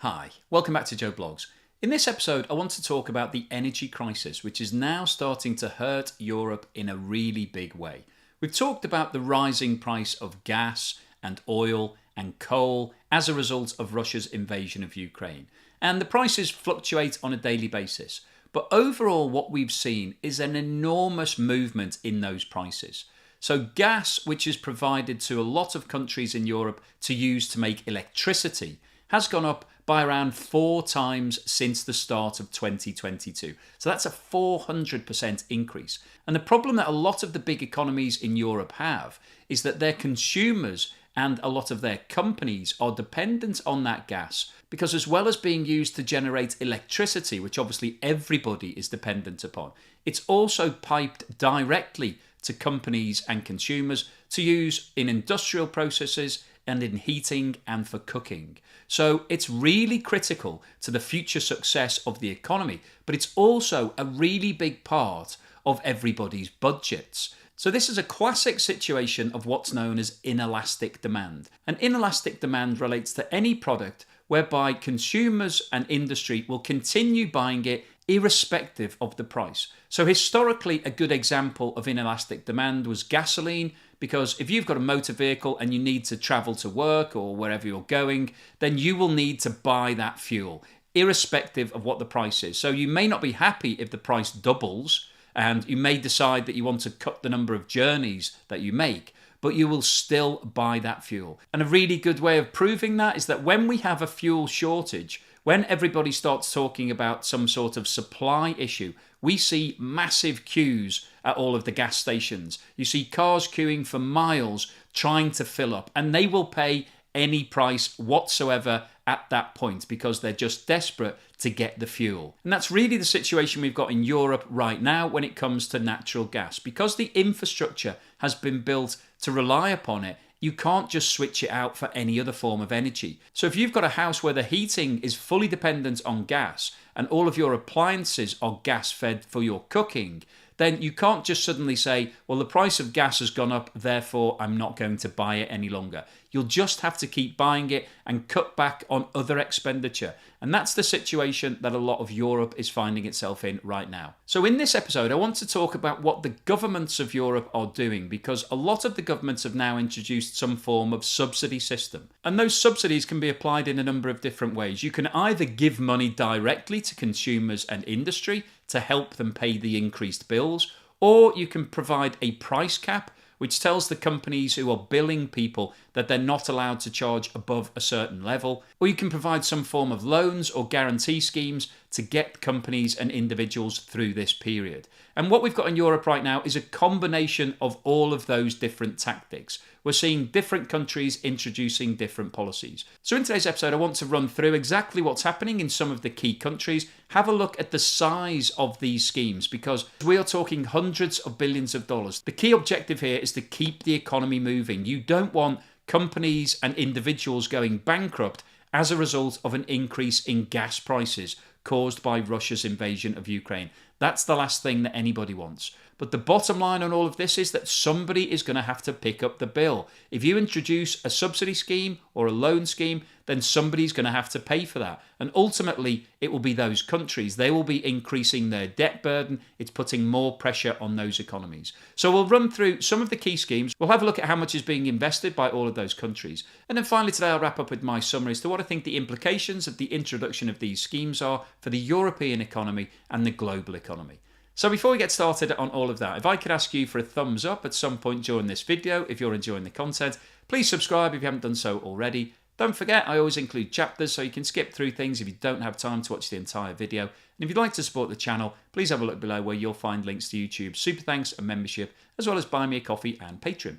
Hi, welcome back to Joe Blogs. In this episode, I want to talk about the energy crisis, which is now starting to hurt Europe in a really big way. We've talked about the rising price of gas and oil and coal as a result of Russia's invasion of Ukraine. And the prices fluctuate on a daily basis. But overall, what we've seen is an enormous movement in those prices. So gas, which is provided to a lot of countries in Europe to use to make electricity, has gone up by around 4 times since the start of 2022. So that's a 400% increase. And the problem that a lot of the big economies in Europe have is that their consumers and a lot of their companies are dependent on that gas because, as well as being used to generate electricity, which obviously everybody is dependent upon, it's also piped directly to companies and consumers to use in industrial processes and in heating and for cooking. So it's really critical to the future success of the economy, but it's also a really big part of everybody's budgets. So this is a classic situation of what's known as inelastic demand. And inelastic demand relates to any product whereby consumers and industry will continue buying it irrespective of the price. So historically, a good example of inelastic demand was gasoline, because if you've got a motor vehicle and you need to travel to work or wherever you're going, then you will need to buy that fuel, irrespective of what the price is. So you may not be happy if the price doubles, and you may decide that you want to cut the number of journeys that you make, but you will still buy that fuel. And a really good way of proving that is that when we have a fuel shortage, when everybody starts talking about some sort of supply issue, we see massive queues at all of the gas stations. You see cars queuing for miles trying to fill up, and they will pay any price whatsoever at that point because they're just desperate to get the fuel. And that's really the situation we've got in Europe right now when it comes to natural gas. Because the infrastructure has been built to rely upon it, you can't just switch it out for any other form of energy. So if you've got a house where the heating is fully dependent on gas and all of your appliances are gas fed for your cooking, then you can't just suddenly say, well, the price of gas has gone up, therefore I'm not going to buy it any longer. You'll just have to keep buying it and cut back on other expenditure. And that's the situation that a lot of Europe is finding itself in right now. So in this episode, I want to talk about what the governments of Europe are doing, because a lot of the governments have now introduced some form of subsidy system. And those subsidies can be applied in a number of different ways. You can either give money directly to consumers and industry to help them pay the increased bills, or you can provide a price cap which tells the companies who are billing people that they're not allowed to charge above a certain level, or you can provide some form of loans or guarantee schemes to get companies and individuals through this period. And what we've got in Europe right now is a combination of all of those different tactics. We're seeing different countries introducing different policies. So in today's episode, I want to run through exactly what's happening in some of the key countries, have a look at the size of these schemes, because we are talking hundreds of billions of dollars. The key objective here is to keep the economy moving. You don't want companies and individuals going bankrupt as a result of an increase in gas prices caused by Russia's invasion of Ukraine. That's the last thing that anybody wants. But the bottom line on all of this is that somebody is going to have to pick up the bill. If you introduce a subsidy scheme or a loan scheme, then somebody's going to have to pay for that. And ultimately, it will be those countries. They will be increasing their debt burden. It's putting more pressure on those economies. So we'll run through some of the key schemes. We'll have a look at how much is being invested by all of those countries. And then finally today, I'll wrap up with my summary as to what I think the implications of the introduction of these schemes are for the European economy and the global economy. So before we get started on all of that, if I could ask you for a thumbs up at some point during this video, if you're enjoying the content, please subscribe if you haven't done so already. Don't forget, I always include chapters so you can skip through things if you don't have time to watch the entire video. And if you'd like to support the channel, please have a look below where you'll find links to YouTube, super thanks and membership, as well as Buy Me a Coffee and Patreon.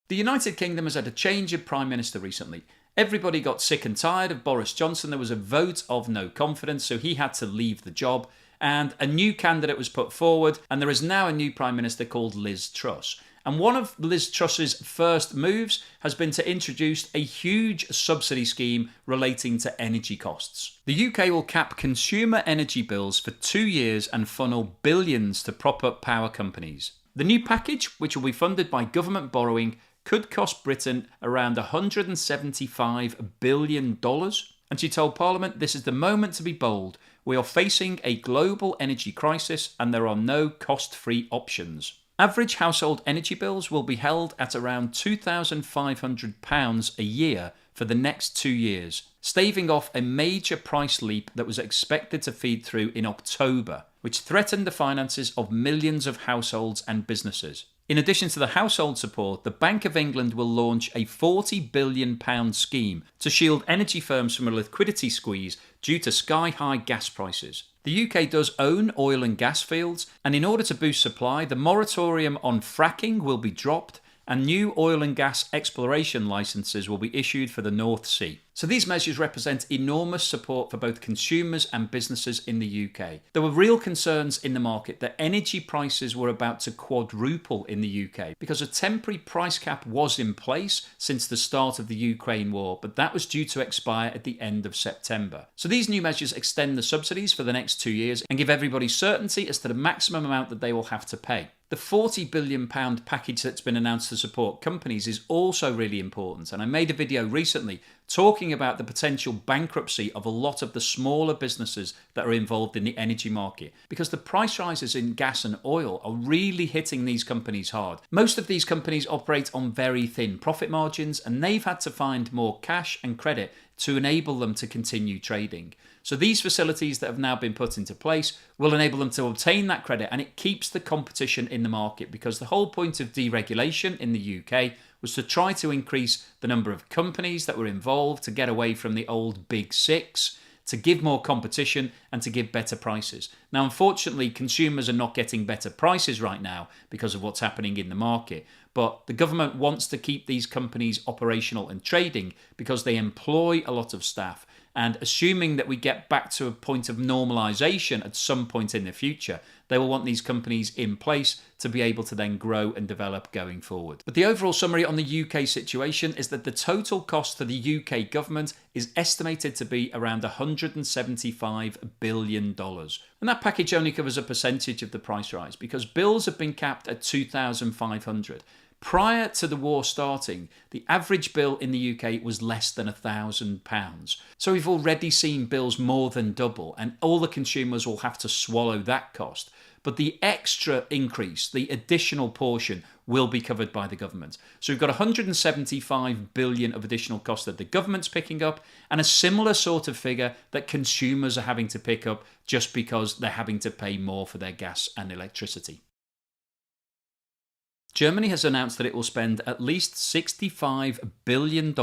The United Kingdom has had a change of Prime Minister recently. Everybody got sick and tired of Boris Johnson. There was a vote of no confidence, so he had to leave the job. And a new candidate was put forward, and there is now a new Prime Minister called Liz Truss. And one of Liz Truss's first moves has been to introduce a huge subsidy scheme relating to energy costs. The UK will cap consumer energy bills for 2 years and funnel billions to prop up power companies. The new package, which will be funded by government borrowing, could cost Britain around $175 billion. And she told Parliament, "This is the moment to be bold. We are facing a global energy crisis and there are no cost-free options." Average household energy bills will be held at around £2,500 a year for the next 2 years, staving off a major price leap that was expected to feed through in October, which threatened the finances of millions of households and businesses. In addition to the household support, the Bank of England will launch a £40 billion scheme to shield energy firms from a liquidity squeeze due to sky-high gas prices. The UK does own oil and gas fields, and in order to boost supply, the moratorium on fracking will be dropped and new oil and gas exploration licences will be issued for the North Sea. So these measures represent enormous support for both consumers and businesses in the UK. There were real concerns in the market that energy prices were about to quadruple in the UK because a temporary price cap was in place since the start of the Ukraine war, but that was due to expire at the end of September. So these new measures extend the subsidies for the next 2 years and give everybody certainty as to the maximum amount that they will have to pay. The £40 billion package that's been announced to support companies is also really important, and I made a video recently talking about the potential bankruptcy of a lot of the smaller businesses that are involved in the energy market, because the price rises in gas and oil are really hitting these companies hard. Most of these companies operate on very thin profit margins, and they've had to find more cash and credit to enable them to continue trading. So these facilities that have now been put into place will enable them to obtain that credit, and it keeps the competition in the market, because the whole point of deregulation in the UK was to try to increase the number of companies that were involved, to get away from the old big six, to give more competition and to give better prices. Now, unfortunately, consumers are not getting better prices right now because of what's happening in the market, but the government wants to keep these companies operational and trading because they employ a lot of staff. And assuming that we get back to a point of normalisation at some point in the future, they will want these companies in place to be able to then grow and develop going forward. But the overall summary on the UK situation is that the total cost for the UK government is estimated to be around $175 billion. And that package only covers a percentage of the price rise because bills have been capped at $2,500. Prior to the war starting, the average bill in the UK was less than £1,000. So we've already seen bills more than double, and all the consumers will have to swallow that cost. But the extra increase, the additional portion, will be covered by the government. So we've got $175 billion of additional cost that the government's picking up, and a similar sort of figure that consumers are having to pick up just because they're having to pay more for their gas and electricity. Germany has announced that it will spend at least $65 billion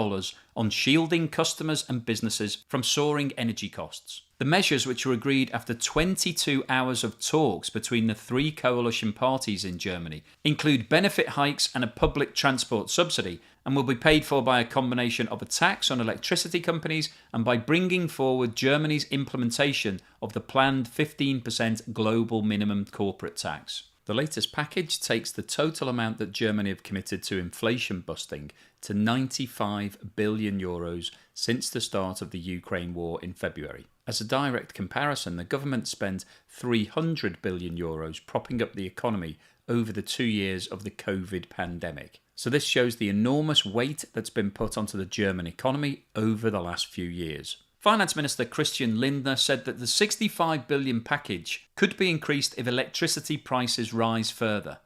on shielding customers and businesses from soaring energy costs. The measures, which were agreed after 22 hours of talks between the three coalition parties in Germany, include benefit hikes and a public transport subsidy, and will be paid for by a combination of a tax on electricity companies and by bringing forward Germany's implementation of the planned 15% global minimum corporate tax. The latest package takes the total amount that Germany have committed to inflation busting to €95 billion since the start of the Ukraine war in February. As a direct comparison, the government spent €300 billion propping up the economy over the 2 years of the COVID pandemic. So this shows the enormous weight that's been put onto the German economy over the last few years. Finance Minister Christian Lindner said that the $65 billion package could be increased if electricity prices rise further.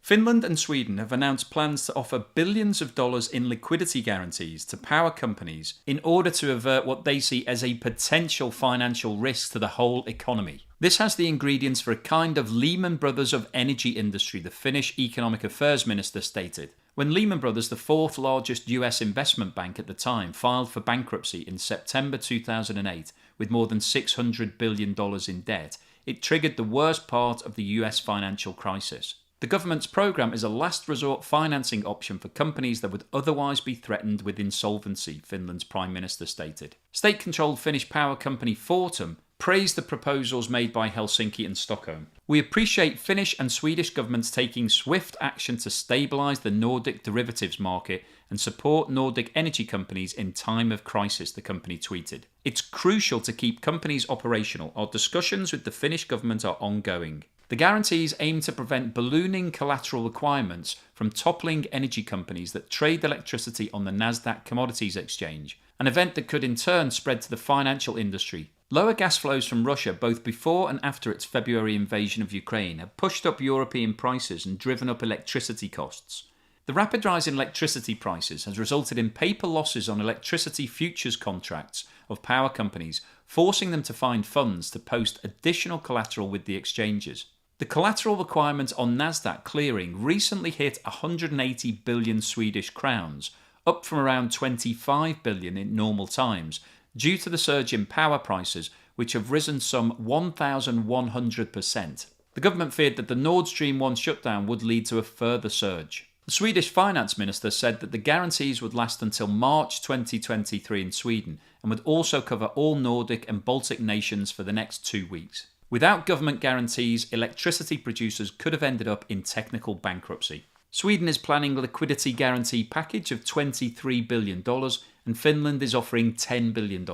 Finland and Sweden have announced plans to offer billions of dollars in liquidity guarantees to power companies in order to avert what they see as a potential financial risk to the whole economy. This has the ingredients for a kind of Lehman Brothers of energy industry, the Finnish Economic Affairs Minister stated. When Lehman Brothers, the fourth largest US investment bank at the time, filed for bankruptcy in September 2008 with more than $600 billion in debt, it triggered the worst part of the US financial crisis. The government's programme is a last resort financing option for companies that would otherwise be threatened with insolvency, Finland's Prime Minister stated. State-controlled Finnish power company Fortum praised the proposals made by Helsinki and Stockholm. We appreciate Finnish and Swedish governments taking swift action to stabilise the Nordic derivatives market and support Nordic energy companies in time of crisis, the company tweeted. It's crucial to keep companies operational. Our discussions with the Finnish government are ongoing. The guarantees aim to prevent ballooning collateral requirements from toppling energy companies that trade electricity on the Nasdaq Commodities Exchange, an event that could in turn spread to the financial industry. Lower gas flows from Russia both before and after its February invasion of Ukraine have pushed up European prices and driven up electricity costs. The rapid rise in electricity prices has resulted in paper losses on electricity futures contracts of power companies, forcing them to find funds to post additional collateral with the exchanges. The collateral requirement on Nasdaq clearing recently hit 180 billion Swedish crowns, up from around 25 billion in normal times, due to the surge in power prices, which have risen some 1,100%. The government feared that the Nord Stream 1 shutdown would lead to a further surge. The Swedish finance minister said that the guarantees would last until March 2023 in Sweden and would also cover all Nordic and Baltic nations for the next 2 weeks. Without government guarantees, electricity producers could have ended up in technical bankruptcy. Sweden is planning a liquidity guarantee package of $23 billion and Finland is offering $10 billion.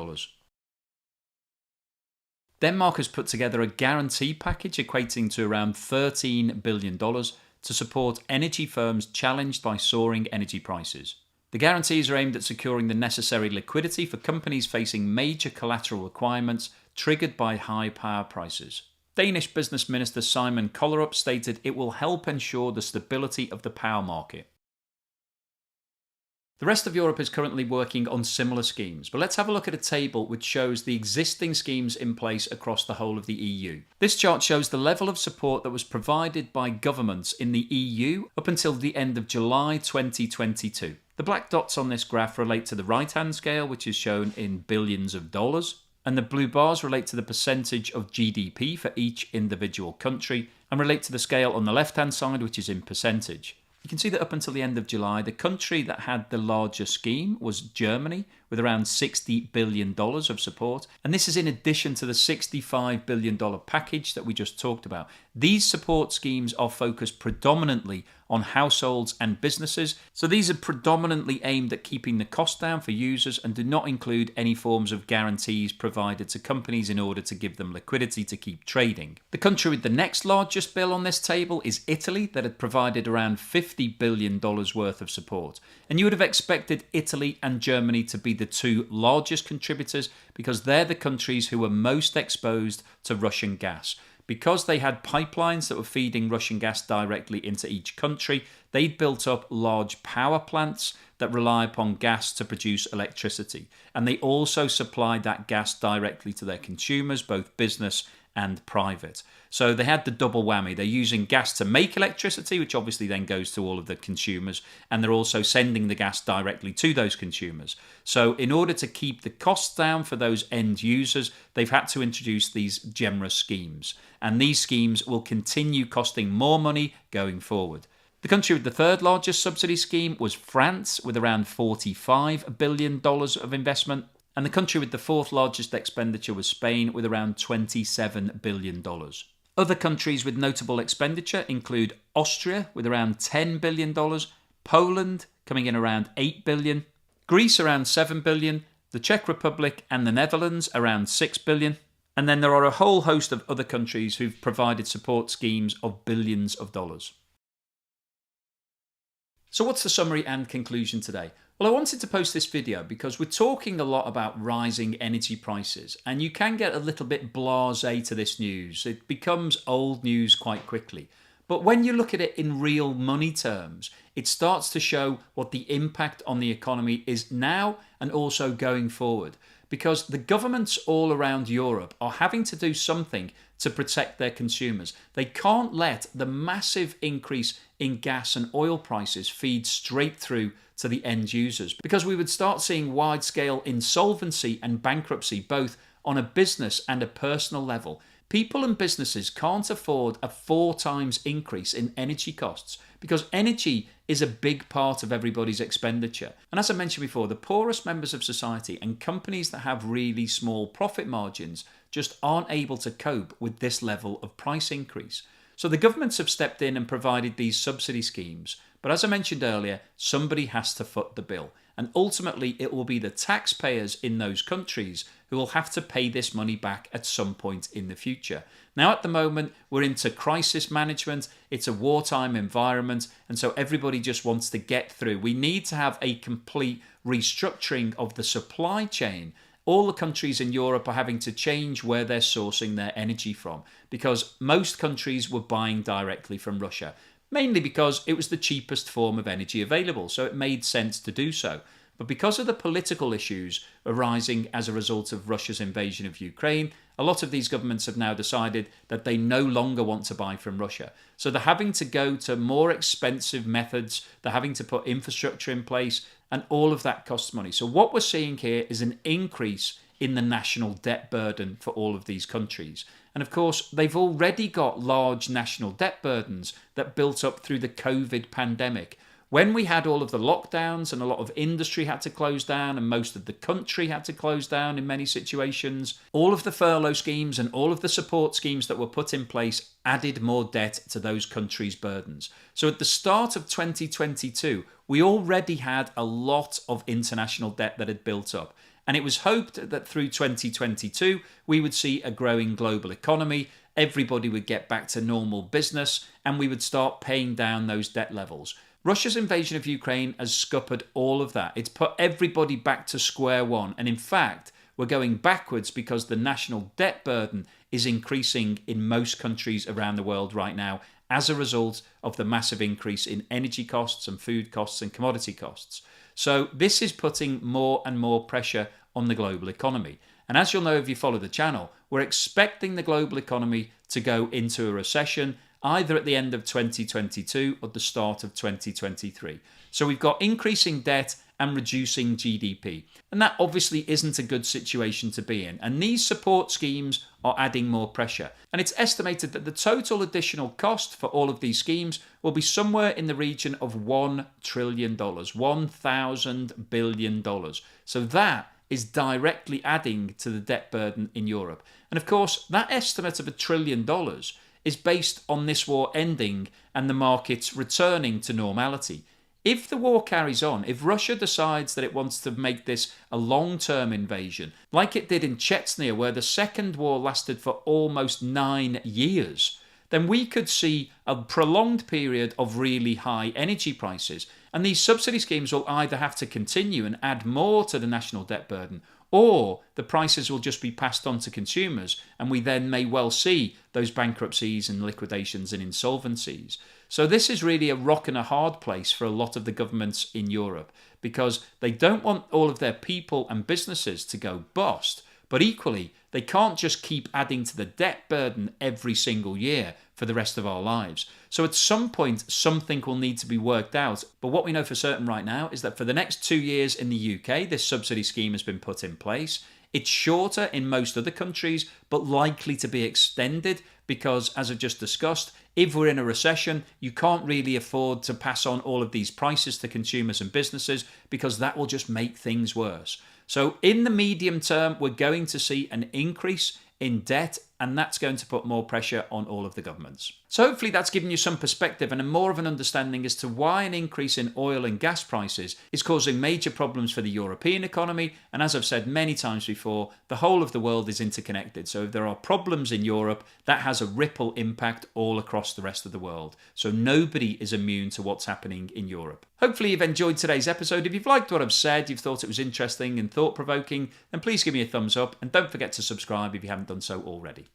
Denmark has put together a guarantee package equating to around $13 billion to support energy firms challenged by soaring energy prices. The guarantees are aimed at securing the necessary liquidity for companies facing major collateral requirements triggered by high power prices. Danish Business Minister Simon Kollerup stated it will help ensure the stability of the power market. The rest of Europe is currently working on similar schemes, but let's have a look at a table which shows the existing schemes in place across the whole of the EU. This chart shows the level of support that was provided by governments in the EU up until the end of July 2022. The black dots on this graph relate to the right-hand scale, which is shown in billions of dollars, and the blue bars relate to the percentage of GDP for each individual country and relate to the scale on the left-hand side, which is in percentage. You can see that up until the end of July, the country that had the largest scheme was Germany, with around $60 billion of support. And this is in addition to the $65 billion package that we just talked about. These support schemes are focused predominantly on households and businesses. So these are predominantly aimed at keeping the cost down for users and do not include any forms of guarantees provided to companies in order to give them liquidity to keep trading. The country with the next largest bill on this table is Italy, that had provided around $50 billion worth of support. And you would have expected Italy and Germany to be the two largest contributors because they're the countries who were most exposed to Russian gas. Because they had pipelines that were feeding Russian gas directly into each country, they'd built up large power plants that rely upon gas to produce electricity. And they also supplied that gas directly to their consumers, both business and private. So they had the double whammy. They're using gas to make electricity, which obviously then goes to all of the consumers, and they're also sending the gas directly to those consumers. So in order to keep the costs down for those end users, they've had to introduce these generous schemes. And these schemes will continue costing more money going forward. The country with the third largest subsidy scheme was France, with around $45 billion of investment. And the country with the fourth largest expenditure was Spain, with around $27 billion. Other countries with notable expenditure include Austria, with around $10 billion, Poland coming in around $8 billion, Greece around $7 billion, the Czech Republic and the Netherlands around $6 billion. And then there are a whole host of other countries who've provided support schemes of billions of dollars. So what's the summary and conclusion today? Well, I wanted to post this video because we're talking a lot about rising energy prices, and you can get a little bit blasé to this news. It becomes old news quite quickly. But when you look at it in real money terms, it starts to show what the impact on the economy is now and also going forward. Because the governments all around Europe are having to do something to protect their consumers. They can't let the massive increase in gas and oil prices feed straight through to the end users, because we would start seeing wide-scale insolvency and bankruptcy both on a business and a personal level. People and businesses can't afford a 4 times increase in energy costs because energy is a big part of everybody's expenditure. And as I mentioned before, the poorest members of society and companies that have really small profit margins just aren't able to cope with this level of price increase. So the governments have stepped in and provided these subsidy schemes. But as I mentioned earlier, somebody has to foot the bill. and ultimately it will be the taxpayers in those countries who will have to pay this money back at some point in the future. Now at the moment we're into crisis management, it's a wartime environment, and so everybody just wants to get through. We need to have a complete restructuring of the supply chain. All the countries in Europe are having to change where they're sourcing their energy from, because most countries were buying directly from Russia, mainly because it was the cheapest form of energy available, so it made sense to do so. But because of the political issues arising as a result of Russia's invasion of Ukraine, a lot of these governments have now decided that they no longer want to buy from Russia. So they're having to go to more expensive methods, they're having to put infrastructure in place, and all of that costs money. So what we're seeing here is an increase in the national debt burden for all of these countries. And of course, they've already got large national debt burdens that built up through the COVID pandemic. When we had all of the lockdowns and a lot of industry had to close down and most of the country had to close down in many situations, all of the furlough schemes and all of the support schemes that were put in place added more debt to those countries' burdens. So at the start of 2022, we already had a lot of international debt that had built up. And it was hoped that through 2022, we would see a growing global economy, everybody would get back to normal business, and we would start paying down those debt levels. Russia's invasion of Ukraine has scuppered all of that. It's put everybody back to square one. And in fact, we're going backwards because the national debt burden is increasing in most countries around the world right now as a result of the massive increase in energy costs and food costs and commodity costs. So this is putting more and more pressure on the global economy. And as you'll know if you follow the channel, we're expecting the global economy to go into a recession either at the end of 2022 or the start of 2023. So we've got increasing debt and reducing GDP. And that obviously isn't a good situation to be in. And these support schemes are adding more pressure. And it's estimated that the total additional cost for all of these schemes will be somewhere in the region of $1 trillion, $1,000 billion. So that is directly adding to the debt burden in Europe. And of course, that estimate of $1 trillion is based on this war ending and the markets returning to normality. If the war carries on, if Russia decides that it wants to make this a long-term invasion, like it did in Chechnya, where the second war lasted for almost 9 years, then we could see a prolonged period of really high energy prices. And these subsidy schemes will either have to continue and add more to the national debt burden, or the prices will just be passed on to consumers, and we then may well see those bankruptcies and liquidations and insolvencies. So this is really a rock and a hard place for a lot of the governments in Europe, because they don't want all of their people and businesses to go bust, but equally they can't just keep adding to the debt burden every single year for the rest of our lives. So at some point something will need to be worked out, but what we know for certain right now is that for the next 2 years in the UK this subsidy scheme has been put in place. It's shorter in most other countries, but likely to be extended because, as I've just discussed, if we're in a recession, you can't really afford to pass on all of these prices to consumers and businesses because that will just make things worse. So in the medium term, we're going to see an increase in debt, and that's going to put more pressure on all of the governments. So hopefully that's given you some perspective and a more of an understanding as to why an increase in oil and gas prices is causing major problems for the European economy. And as I've said many times before, the whole of the world is interconnected. So if there are problems in Europe, that has a ripple impact all across the rest of the world. So nobody is immune to what's happening in Europe. Hopefully you've enjoyed today's episode. If you've liked what I've said, you've thought it was interesting and thought-provoking, then please give me a thumbs up and don't forget to subscribe if you haven't done so already.